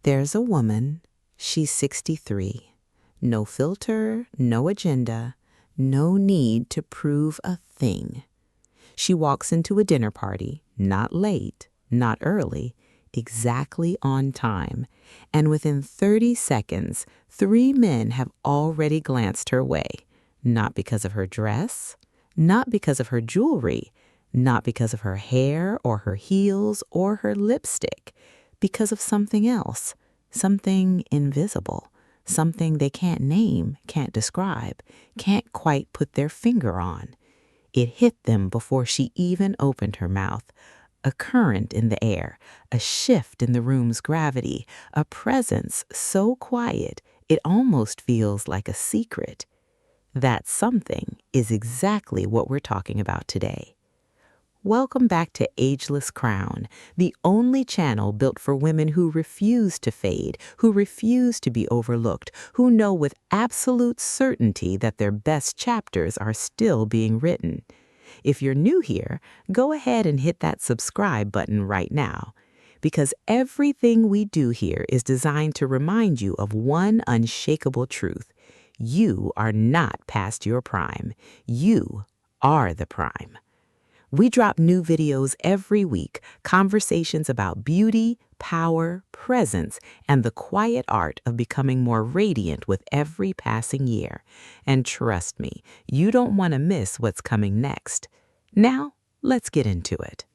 There's a woman, she's 63. No filter, no agenda, no need to prove a thing. She walks into a dinner party, not late, not early, exactly on time. And within 30 seconds, 3 men have already glanced her way. Not because of her dress, not because of her jewelry, not because of her hair or her heels or her lipstick, because of something else, something invisible, something they can't name, can't describe, can't quite put their finger on. It hit them before she even opened her mouth. A current in the air, a shift in the room's gravity, a presence so quiet it almost feels like a secret. That something is exactly what we're talking about today. Welcome back to Ageless Crown, the only channel built for women who refuse to fade, who refuse to be overlooked, who know with absolute certainty that their best chapters are still being written. If you're new here, go ahead and hit that subscribe button right now, because everything we do here is designed to remind you of one unshakable truth. You are not past your prime. You are the prime. We drop new videos every week, conversations about beauty, power, presence, and the quiet art of becoming more radiant with every passing year. And trust me, you don't want to miss what's coming next. Now, let's get into it.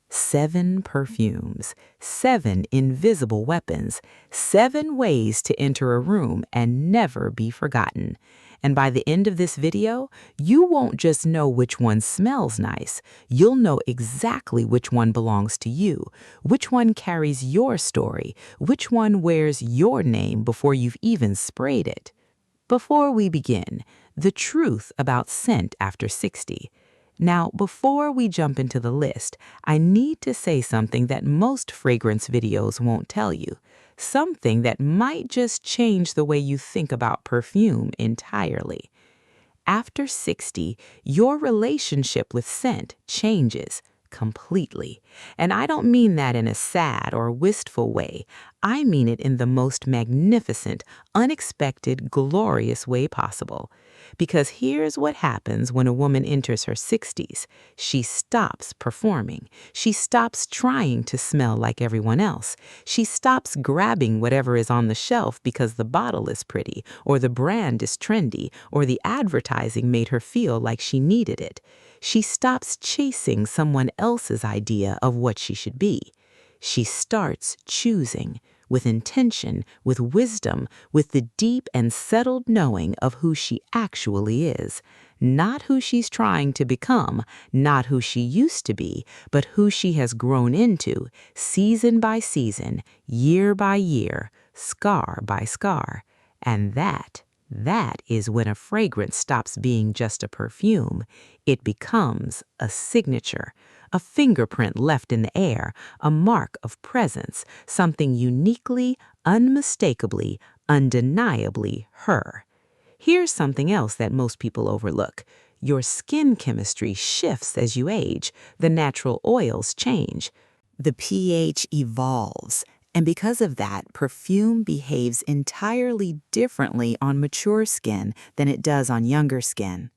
7 perfumes, 7 invisible weapons, 7 ways to enter a room and never be forgotten. And by the end of this video, you won't just know which one smells nice, you'll know exactly which one belongs to you, which one carries your story, which one wears your name before you've even sprayed it. Before we begin, the truth about scent after 60. Now, before we jump into the list, I need to say something that most fragrance videos won't tell you, something that might just change the way you think about perfume entirely. After 60, your relationship with scent changes completely. And I don't mean that in a sad or wistful way. I mean it in the most magnificent, unexpected, glorious way possible. Because here's what happens when a woman enters her 60s. She stops performing. She stops trying to smell like everyone else. She stops grabbing whatever is on the shelf because the bottle is pretty, or the brand is trendy, or the advertising made her feel like she needed it. She stops chasing someone else's idea of what she should be. She starts choosing, with intention, with wisdom, with the deep and settled knowing of who she actually is. Not who she's trying to become, not who she used to be, but who she has grown into, season by season, year by year, scar by scar. And that is when a fragrance stops being just a perfume. It becomes a signature, a fingerprint left in the air, a mark of presence, something uniquely, unmistakably, undeniably her. Here's something else that most people overlook. Your skin chemistry shifts as you age. The natural oils change. The pH evolves. And because of that, perfume behaves entirely differently on mature skin than it does on younger skin.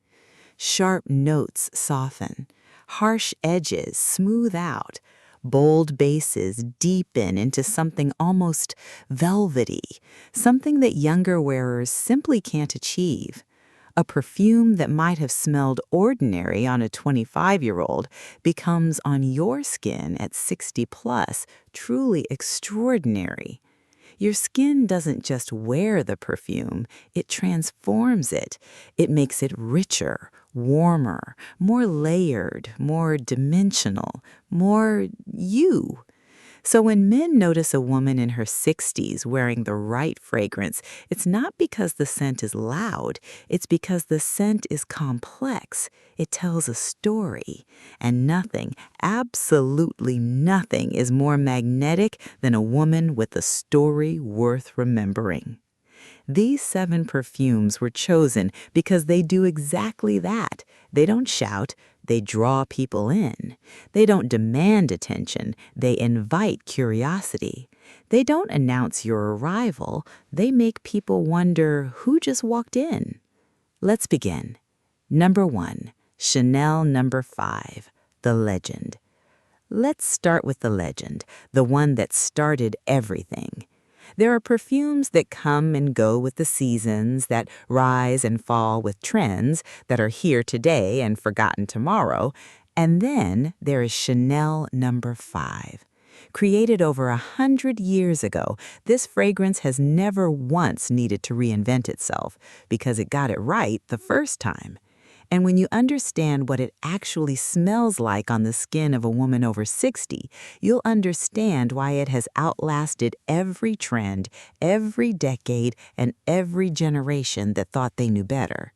Sharp notes soften, harsh edges smooth out, bold bases deepen into something almost velvety, something that younger wearers simply can't achieve. A perfume that might have smelled ordinary on a 25-year-old becomes on your skin at 60 plus truly extraordinary. Your skin doesn't just wear the perfume, it transforms it. It makes it richer, warmer, more layered, more dimensional, more you. So when men notice a woman in her 60s wearing the right fragrance, it's not because the scent is loud, it's because the scent is complex. It tells a story. And nothing, absolutely nothing, is more magnetic than a woman with a story worth remembering. These 7 perfumes were chosen because they do exactly that. They don't shout, they draw people in. They don't demand attention, they invite curiosity. They don't announce your arrival, they make people wonder who just walked in. Let's begin. Number 1, Chanel number 5, the legend. Let's start with the legend, the one that started everything. There are perfumes that come and go with the seasons, that rise and fall with trends, that are here today and forgotten tomorrow. And then there is Chanel number 5. Created over 100 years ago, this fragrance has never once needed to reinvent itself because it got it right the first time. And when you understand what it actually smells like on the skin of a woman over 60, you'll understand why it has outlasted every trend, every decade, and every generation that thought they knew better.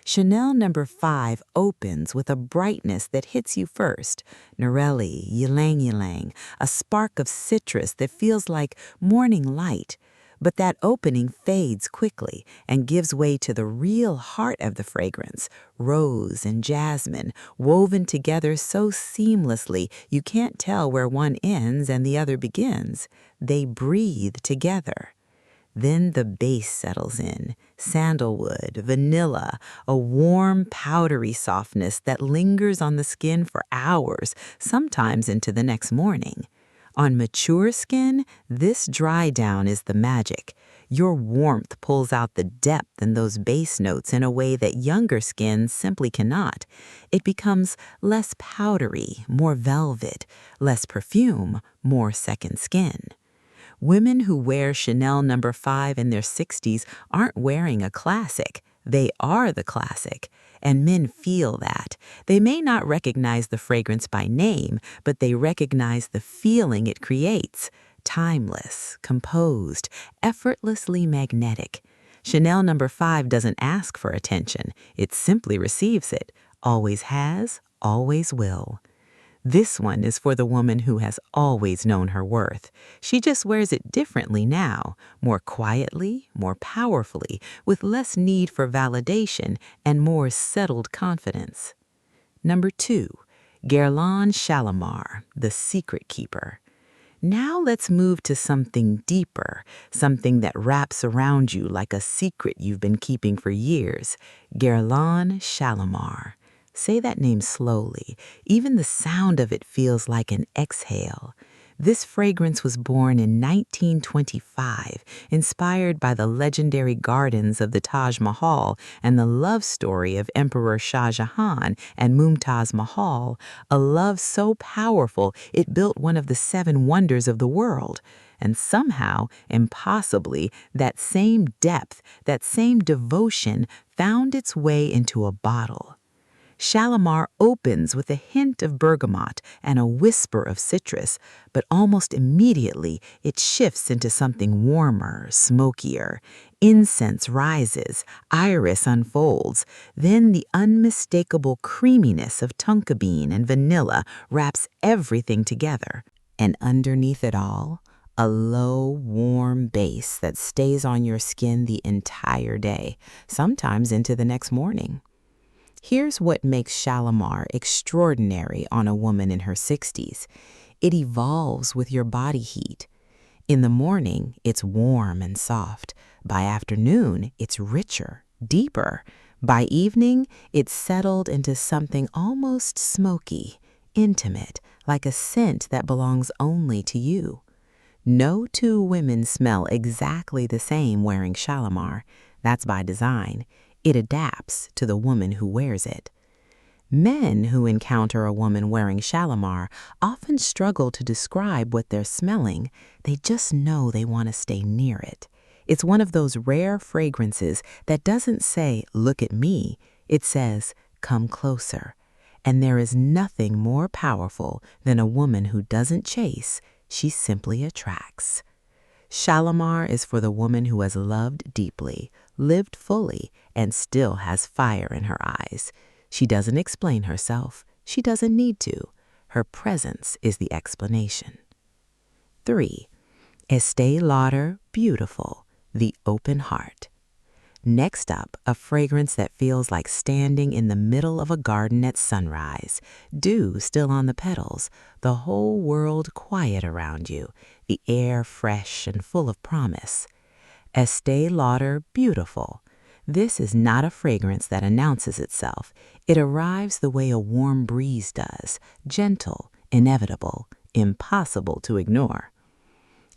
Chanel number 5 opens with a brightness that hits you first. Nerelli, ylang ylang, a spark of citrus that feels like morning light. But that opening fades quickly and gives way to the real heart of the fragrance, rose and jasmine, woven together so seamlessly you can't tell where one ends and the other begins. They breathe together. Then the base settles in, sandalwood, vanilla, a warm, powdery softness that lingers on the skin for hours, sometimes into the next morning. On mature skin, this dry down is the magic. Your warmth pulls out the depth in those base notes in a way that younger skin simply cannot. It becomes less powdery, more velvet, less perfume, more second skin. Women who wear Chanel number 5 in their 60s aren't wearing a classic. They are the classic. And men feel that. They may not recognize the fragrance by name, but they recognize the feeling it creates. Timeless, composed, effortlessly magnetic. Chanel number 5 doesn't ask for attention. It simply receives it. Always has, always will. This one is for the woman who has always known her worth. She just wears it differently now, more quietly, more powerfully, with less need for validation and more settled confidence. Number 2, Guerlain Shalimar, the secret keeper. Now let's move to something deeper, something that wraps around you like a secret you've been keeping for years. Guerlain Shalimar. Say that name slowly. Even the sound of it feels like an exhale. This fragrance was born in 1925, inspired by the legendary gardens of the Taj Mahal and the love story of Emperor Shah Jahan and Mumtaz Mahal, a love so powerful it built one of the 7 wonders of the world. And somehow, impossibly, that same depth, that same devotion found its way into a bottle. Shalimar opens with a hint of bergamot and a whisper of citrus, but almost immediately it shifts into something warmer, smokier. Incense rises, iris unfolds, then the unmistakable creaminess of tonka bean and vanilla wraps everything together. And underneath it all, a low, warm base that stays on your skin the entire day, sometimes into the next morning. Here's what makes Shalimar extraordinary on a woman in her 60s. It evolves with your body heat. In the morning, it's warm and soft. By afternoon, it's richer, deeper. By evening, it's settled into something almost smoky, intimate, like a scent that belongs only to you. No 2 women smell exactly the same wearing Shalimar. That's by design. It adapts to the woman who wears it. Men who encounter a woman wearing Shalimar often struggle to describe what they're smelling. They just know they want to stay near it. It's one of those rare fragrances that doesn't say, "Look at me." It says, "Come closer." And there is nothing more powerful than a woman who doesn't chase, she simply attracts. Shalimar is for the woman who has loved deeply, lived fully, and still has fire in her eyes. She doesn't explain herself. She doesn't need to. Her presence is the explanation. 3. Estée Lauder Beautiful, the open heart. Next up, a fragrance that feels like standing in the middle of a garden at sunrise, dew still on the petals, the whole world quiet around you, the air fresh and full of promise. Estee Lauder Beautiful. This is not a fragrance that announces itself. It arrives the way a warm breeze does, gentle, inevitable, impossible to ignore.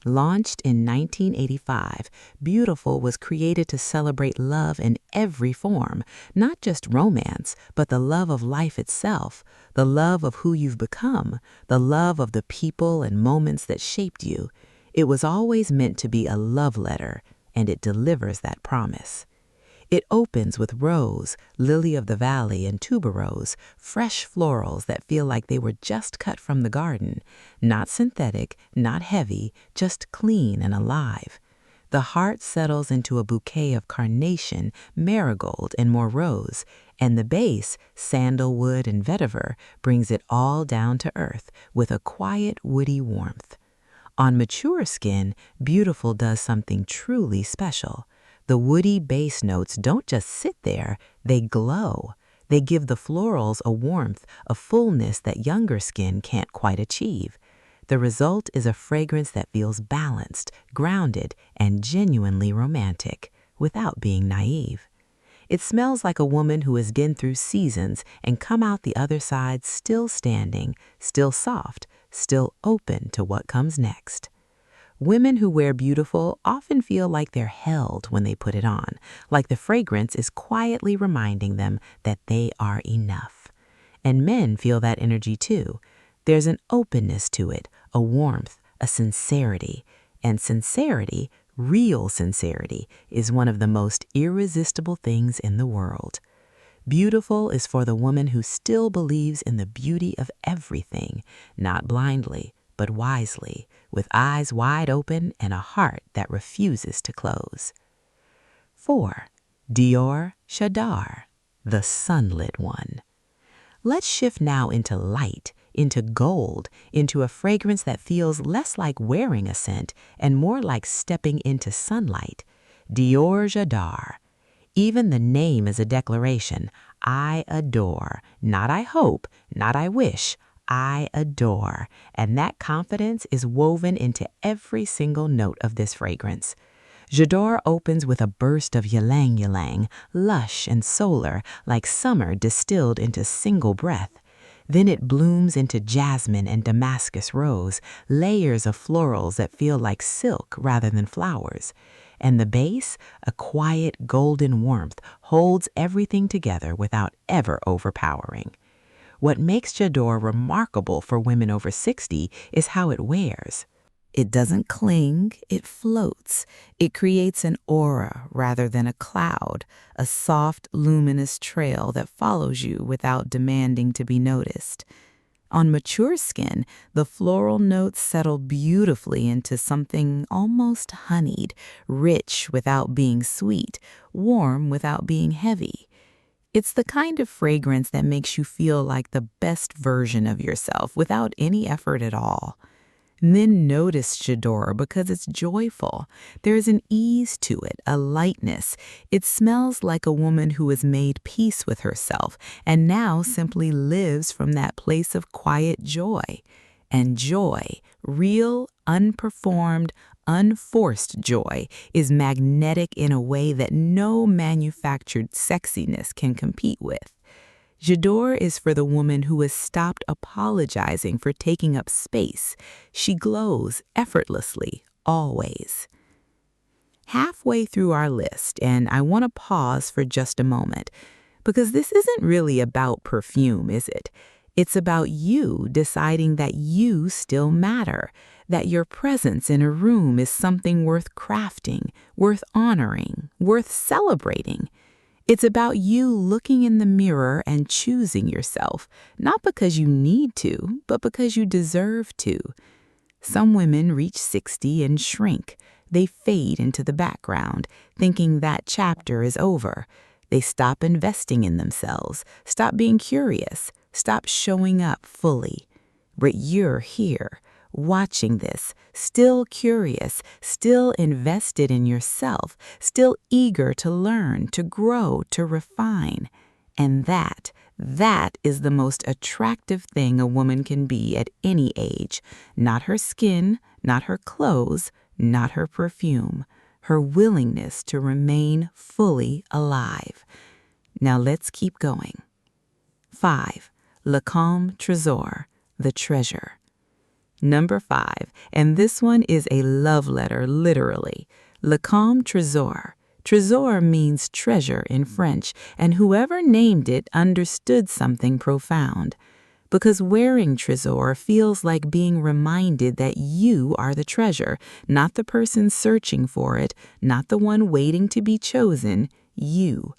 Launched in 1985, Beautiful was created to celebrate love in every form, not just romance, but the love of life itself, the love of who you've become, the love of the people and moments that shaped you. It was always meant to be a love letter, and it delivers that promise. It opens with rose, lily of the valley, and tuberose, fresh florals that feel like they were just cut from the garden. Not synthetic, not heavy, just clean and alive. The heart settles into a bouquet of carnation, marigold, and more rose, and the base, sandalwood and vetiver, brings it all down to earth with a quiet, woody warmth. On mature skin, Beautiful does something truly special. The woody base notes don't just sit there, they glow. They give the florals a warmth, a fullness that younger skin can't quite achieve. The result is a fragrance that feels balanced, grounded, and genuinely romantic, without being naive. It smells like a woman who has been through seasons and come out the other side still standing, still soft, still open to what comes next. Women who wear Beautiful often feel like they're held when they put it on, like the fragrance is quietly reminding them that they are enough. And men feel that energy too. There's an openness to it, a warmth, a sincerity. And sincerity, real sincerity, is one of the most irresistible things in the world. Beautiful is for the woman who still believes in the beauty of everything, not blindly, but wisely, with eyes wide open and a heart that refuses to close. 4. Dior J'adore, the sunlit one. Let's shift now into light, into gold, into a fragrance that feels less like wearing a scent and more like stepping into sunlight. Dior J'adore. Even the name is a declaration. I adore, not I hope, not I wish, I adore, and that confidence is woven into every single note of this fragrance. J'adore opens with a burst of ylang ylang, lush and solar, like summer distilled into single breath. Then it blooms into jasmine and Damascus rose, layers of florals that feel like silk rather than flowers. And the base, a quiet golden warmth, holds everything together without ever overpowering. What makes J'adore remarkable for women over 60 is how it wears. It doesn't cling, it floats. It creates an aura rather than a cloud, a soft, luminous trail that follows you without demanding to be noticed. On mature skin, the floral notes settle beautifully into something almost honeyed, rich without being sweet, warm without being heavy. It's the kind of fragrance that makes you feel like the best version of yourself without any effort at all. And then notice J'adore because it's joyful. There's an ease to it, a lightness. It smells like a woman who has made peace with herself and now simply lives from that place of quiet joy. And joy, real, unperformed, unforced joy, is magnetic in a way that no manufactured sexiness can compete with. J'adore is for the woman who has stopped apologizing for taking up space. She glows effortlessly, always. Halfway through our list, and I want to pause for just a moment, because this isn't really about perfume, is it? It's about you deciding that you still matter, that your presence in a room is something worth crafting, worth honoring, worth celebrating. It's about you looking in the mirror and choosing yourself, not because you need to, but because you deserve to. Some women reach 60 and shrink. They fade into the background, thinking that chapter is over. They stop investing in themselves, stop being curious, stop showing up fully. But you're here, watching this, still curious, still invested in yourself, still eager to learn, to grow, to refine. And that is the most attractive thing a woman can be at any age. Not her skin, not her clothes, not her perfume. Her willingness to remain fully alive. Now let's keep going. 5. Lancome Tresor, the treasure. Number 5, and this one is a love letter, literally. Lancome Tresor. Tresor means treasure in French, and whoever named it understood something profound. Because wearing Tresor feels like being reminded that you are the treasure, not the person searching for it, not the one waiting to be chosen, you.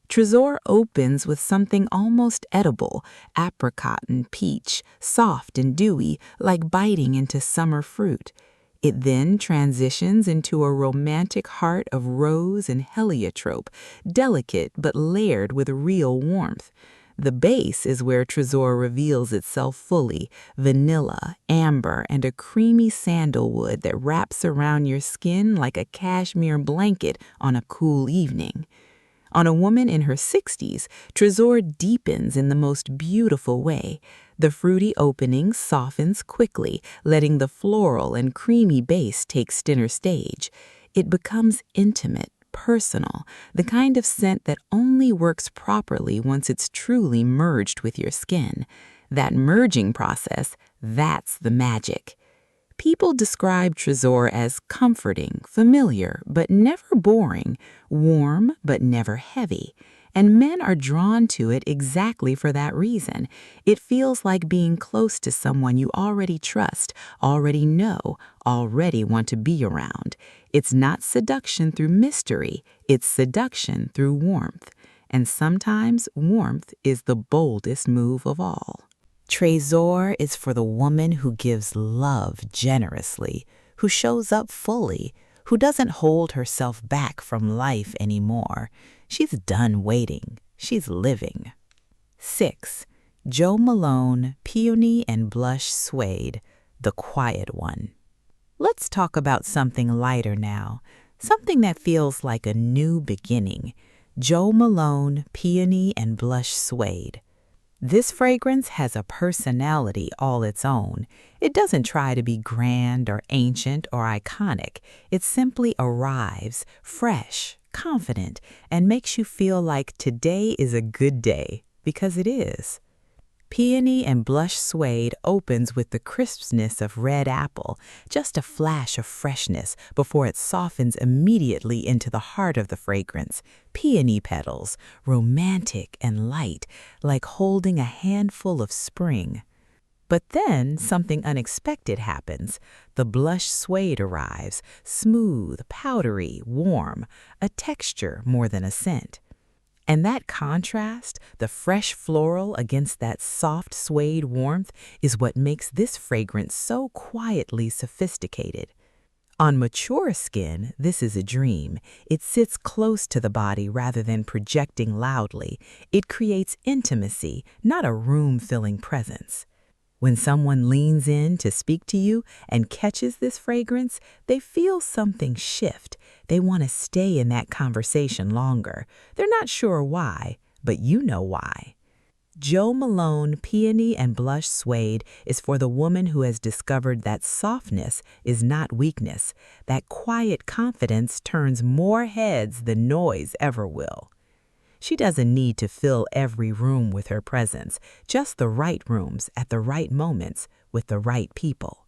Tresor opens with something almost edible, apricot and peach, soft and dewy, like biting into summer fruit. It then transitions into a romantic heart of rose and heliotrope, delicate but layered with real warmth. The base is where Tresor reveals itself fully, vanilla, amber, and a creamy sandalwood that wraps around your skin like a cashmere blanket on a cool evening. On a woman in her 60s, Tresor deepens in the most beautiful way. The fruity opening softens quickly, letting the floral and creamy base take center stage. It becomes intimate, personal, the kind of scent that only works properly once it's truly merged with your skin. That merging process, that's the magic. People describe Tresor as comforting, familiar, but never boring, warm, but never heavy. And men are drawn to it exactly for that reason. It feels like being close to someone you already trust, already know, already want to be around. It's not seduction through mystery, it's seduction through warmth. And sometimes warmth is the boldest move of all. Tresor is for the woman who gives love generously, who shows up fully, who doesn't hold herself back from life anymore. She's done waiting. She's living. 6. Jo Malone Peony and Blush Suede, the quiet one. Let's talk about something lighter now, something that feels like a new beginning. Jo Malone Peony and Blush Suede. This fragrance has a personality all its own. It doesn't try to be grand or ancient or iconic. It simply arrives, fresh, confident, and makes you feel like today is a good day, because it is. Peony and Blush Suede opens with the crispness of red apple, just a flash of freshness before it softens immediately into the heart of the fragrance. Peony petals, romantic and light, like holding a handful of spring. But then something unexpected happens. The Blush Suede arrives, smooth, powdery, warm, a texture more than a scent. And that contrast, the fresh floral against that soft suede warmth, is what makes this fragrance so quietly sophisticated. On mature skin, this is a dream. It sits close to the body rather than projecting loudly. It creates intimacy, not a room-filling presence. When someone leans in to speak to you and catches this fragrance, they feel something shift. They want to stay in that conversation longer. They're not sure why, but you know why. Jo Malone Peony and Blush Suede is for the woman who has discovered that softness is not weakness. That quiet confidence turns more heads than noise ever will. She doesn't need to fill every room with her presence, just the right rooms at the right moments with the right people.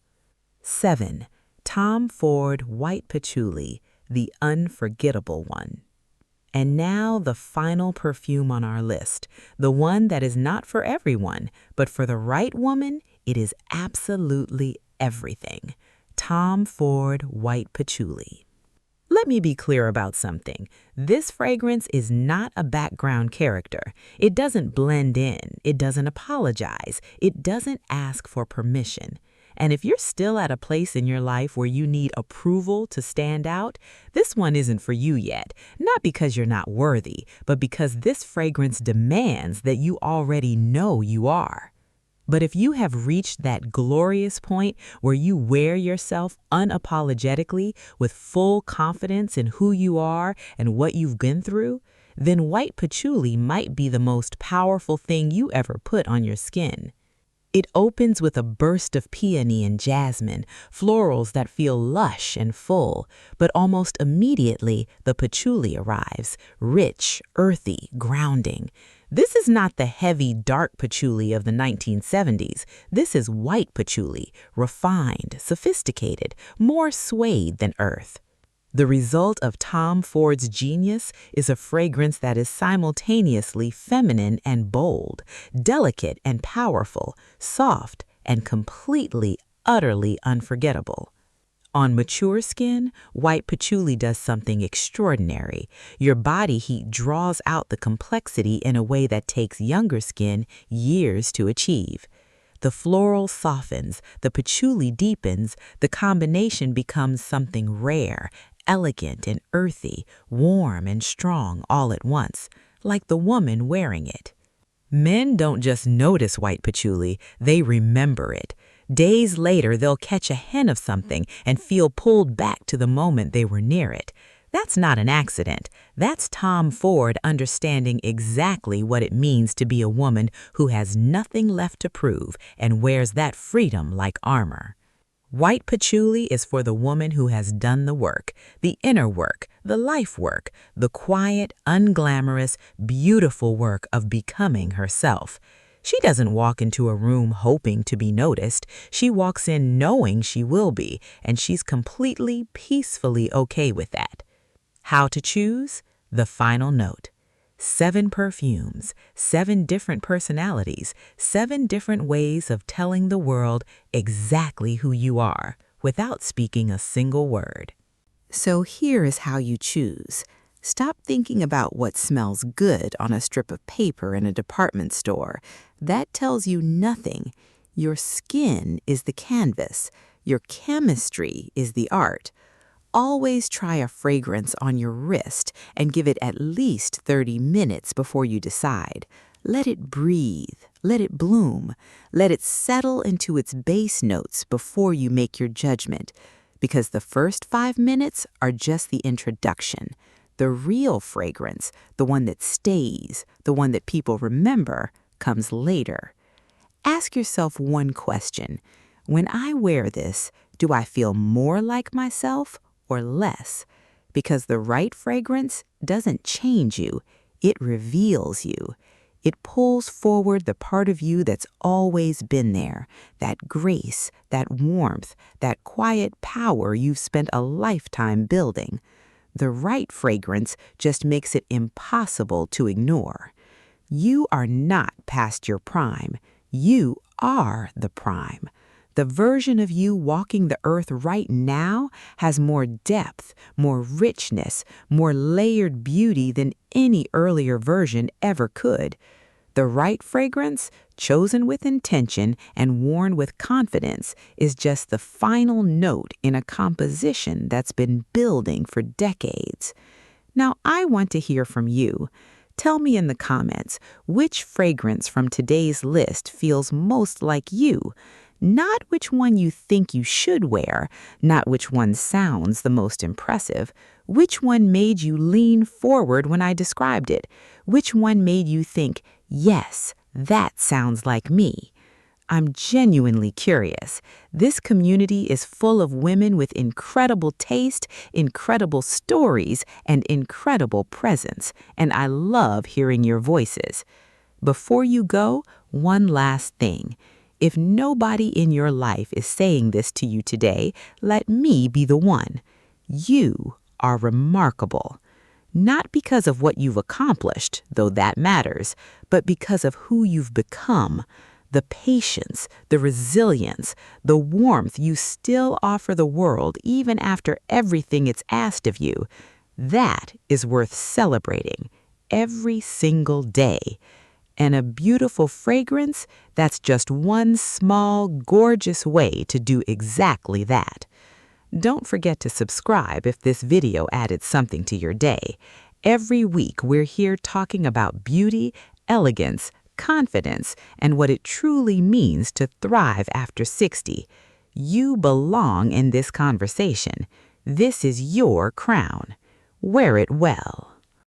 7. Tom Ford White Patchouli, the unforgettable one. And now the final perfume on our list, the one that is not for everyone, but for the right woman, it is absolutely everything. Tom Ford White Patchouli. Let me be clear about something. This fragrance is not a background character. It doesn't blend in. It doesn't apologize. It doesn't ask for permission. And if you're still at a place in your life where you need approval to stand out, this one isn't for you yet. Not because you're not worthy, but because this fragrance demands that you already know you are. But if you have reached that glorious point where you wear yourself unapologetically with full confidence in who you are and what you've been through, then white patchouli might be the most powerful thing you ever put on your skin. It opens with a burst of peony and jasmine, florals that feel lush and full, but almost immediately the patchouli arrives, rich, earthy, grounding. This is not the heavy, dark patchouli of the 1970s. This is white patchouli, refined, sophisticated, more suede than earth. The result of Tom Ford's genius is a fragrance that is simultaneously feminine and bold, delicate and powerful, soft and completely, utterly unforgettable. On mature skin, white patchouli does something extraordinary. Your body heat draws out the complexity in a way that takes younger skin years to achieve. The floral softens, the patchouli deepens, the combination becomes something rare, elegant and earthy, warm and strong all at once, like the woman wearing it. Men don't just notice white patchouli, they remember it. Days later, they'll catch a hint of something and feel pulled back to the moment they were near it. That's not an accident. That's Tom Ford understanding exactly what it means to be a woman who has nothing left to prove and wears that freedom like armor. White patchouli is for the woman who has done the work, the inner work, the life work, the quiet, unglamorous, beautiful work of becoming herself. She doesn't walk into a room hoping to be noticed. She walks in knowing she will be, and she's completely, peacefully okay with that. How to choose? The final note. 7 perfumes, 7 different personalities, 7 different ways of telling the world exactly who you are without speaking a single word. So here is how you choose. Stop thinking about what smells good on a strip of paper in a department store. That tells you nothing. Your skin is the canvas. Your chemistry is the art. Always try a fragrance on your wrist and give it at least 30 minutes before you decide. Let it breathe, let it bloom, let it settle into its base notes before you make your judgment, because the first 5 minutes are just the introduction. The real fragrance, the one that stays, the one that people remember, comes later. Ask yourself one question. When I wear this, do I feel more like myself or less? Because the right fragrance doesn't change you, it reveals you. It pulls forward the part of you that's always been there, that grace, that warmth, that quiet power you've spent a lifetime building. The right fragrance just makes it impossible to ignore. You are not past your prime. You are the prime. The version of you walking the earth right now has more depth, more richness, more layered beauty than any earlier version ever could. The right fragrance, chosen with intention and worn with confidence, is just the final note in a composition that's been building for decades. Now, I want to hear from you. Tell me in the comments which fragrance from today's list feels most like you. Not which one you think you should wear, not which one sounds the most impressive, which one made you lean forward when I described it, which one made you think, yes, that sounds like me. I'm genuinely curious. This community is full of women with incredible taste, incredible stories, and incredible presence, and I love hearing your voices. Before you go, one last thing. If nobody in your life is saying this to you today, let me be the one. You are remarkable. Not because of what you've accomplished, though that matters, but because of who you've become. The patience, the resilience, the warmth you still offer the world even after everything it's asked of you. That is worth celebrating every single day. And a beautiful fragrance, that's just one small, gorgeous way to do exactly that. Don't forget to subscribe if this video added something to your day. Every week, we're here talking about beauty, elegance, confidence and what it truly means to thrive after 60. You belong in this conversation. This is your crown. Wear it well.